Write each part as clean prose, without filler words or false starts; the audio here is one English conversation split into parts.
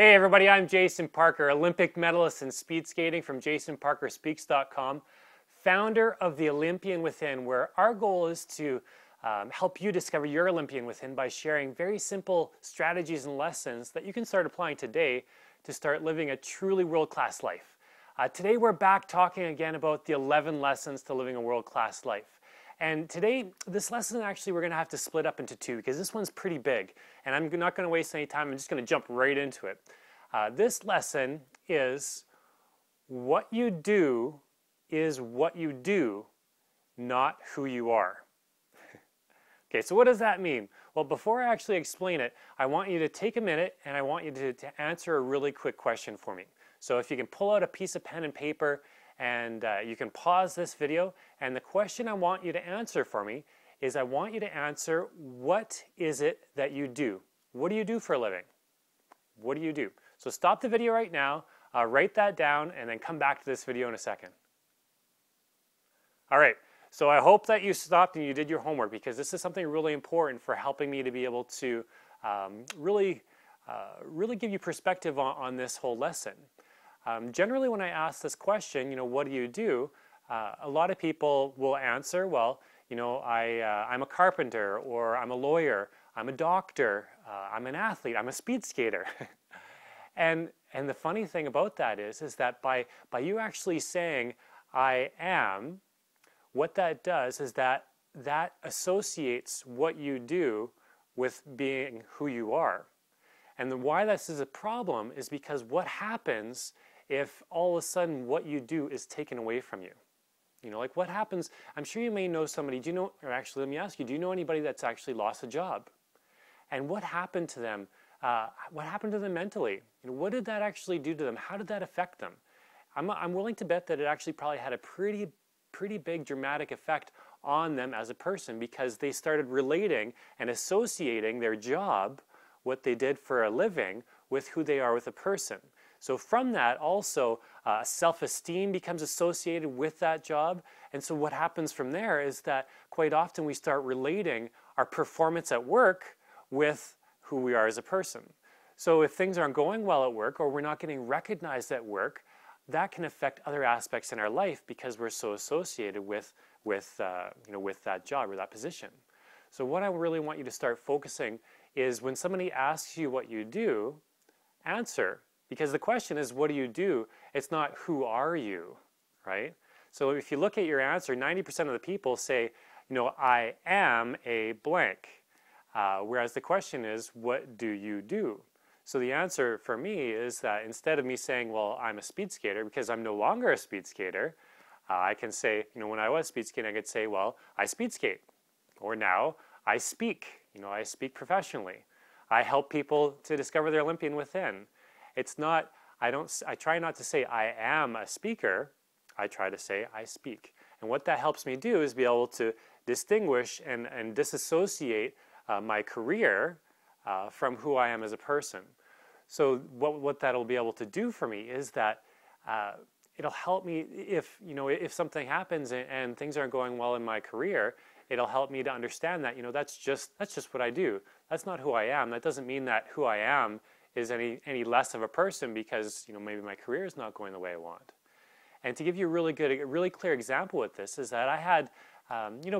Hey everybody, I'm Jason Parker, Olympic medalist in speed skating from jasonparkerspeaks.com, founder of the Olympian Within, where our goal is to help you discover your Olympian Within by sharing very simple strategies and lessons that you can start applying today to start living a truly world-class life. Today we're back talking again about the 11 lessons to living a world-class life. And today, this lesson actually we're going to have to split up into two because this one's pretty big. And I'm not going to waste any time. I'm just going to jump right into it. This lesson is what you do is what you do, not who you are. Okay, so what does that mean? Well, before I actually explain it, I want you to take a minute and I want you to answer a really quick question for me. So if you can pull out a piece of pen and paper and you can pause this video, and the question I want you to answer for me is I want you to answer, what is it that you do? What do you do for a living? What do you do? So stop the video right now, write that down, and then come back to this video in a second. All right, so I hope that you stopped and you did your homework because this is something really important for helping me to be able to really give you perspective on this whole lesson. Generally, when I ask this question, what do you do? A lot of people will answer, well, I'm a carpenter, or I'm a lawyer, I'm a doctor, I'm an athlete, I'm a speed skater. and the funny thing about that is that by you actually saying I am, what that does is that associates what you do with being who you are. And why this is a problem is because what happens if all of a sudden what you do is taken away from you? Like what happens, I'm sure you may know somebody, or actually let me ask you, do you know anybody that's actually lost a job? And what happened to them? What happened to them mentally? What did that actually do to them? How did that affect them? I'm willing to bet that it actually probably had a pretty big dramatic effect on them as a person because they started relating and associating their job, what they did for a living, with who they are with a person. So from that also self-esteem becomes associated with that job. And so what happens from there is that quite often we start relating our performance at work with who we are as a person. So if things aren't going well at work or we're not getting recognized at work, that can affect other aspects in our life because we're so associated with that job or that position. So what I really want you to start focusing is when somebody asks you what you do, answer. Because the question is, what do you do? It's not, who are you, right? So if you look at your answer, 90% of the people say, I am a blank. Whereas the question is, what do you do? So the answer for me is that instead of me saying, well, I'm a speed skater, because I'm no longer a speed skater, I can say, when I was speed skating, I could say, well, I speed skate. Or now, I speak. I speak professionally. I help people to discover their Olympian Within. It's not, I try not to say I am a speaker, I try to say I speak. And what that helps me do is be able to distinguish and disassociate my career from who I am as a person. So what that'll be able to do for me is that it'll help me if something happens and things aren't going well in my career, it'll help me to understand that, that's just what I do. That's not who I am. That doesn't mean that who I am is any less of a person because maybe my career is not going the way I want. And to give you a really clear example with this is that I had,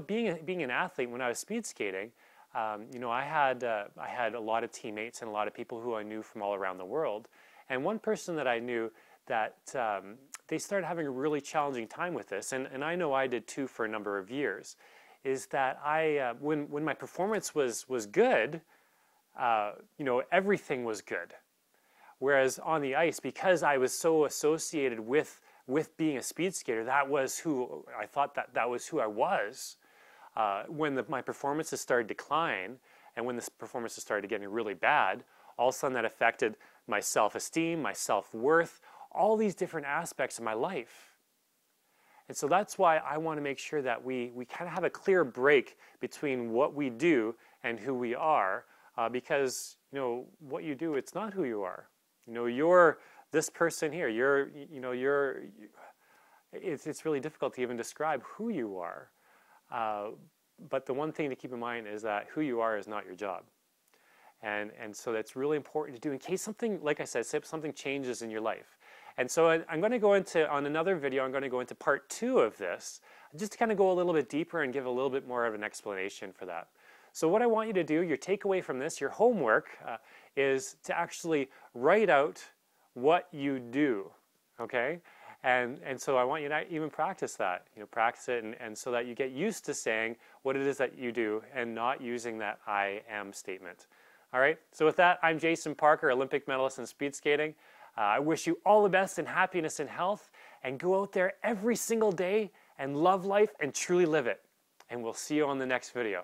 being an athlete when I was speed skating, I had a lot of teammates and a lot of people who I knew from all around the world. And one person that I knew that they started having a really challenging time with this, and I know I did too for a number of years, is that when my performance was good, everything was good. Whereas on the ice, because I was so associated with being a speed skater, that was who I thought that was who I was. When my performances started to decline, and when the performances started getting really bad, all of a sudden that affected my self-esteem, my self-worth, all these different aspects of my life. And so that's why I want to make sure that we kind of have a clear break between what we do and who we are. Because what you do, it's not who you are. You're this person here. It's really difficult to even describe who you are. But the one thing to keep in mind is that who you are is not your job. And so that's really important to do in case something, like I said, something changes in your life. And so I'm going to go into, on another video, I'm going to go into part 2 of this, just to kind of go a little bit deeper and give a little bit more of an explanation for that. So what I want you to do, your takeaway from this, your homework, is to actually write out what you do, okay? And so I want you to even practice that, practice it, and so that you get used to saying what it is that you do and not using that I am statement. All right, so with that, I'm Jason Parker, Olympic medalist in speed skating. I wish you all the best in happiness and health, and go out there every single day and love life and truly live it. And we'll see you on the next video.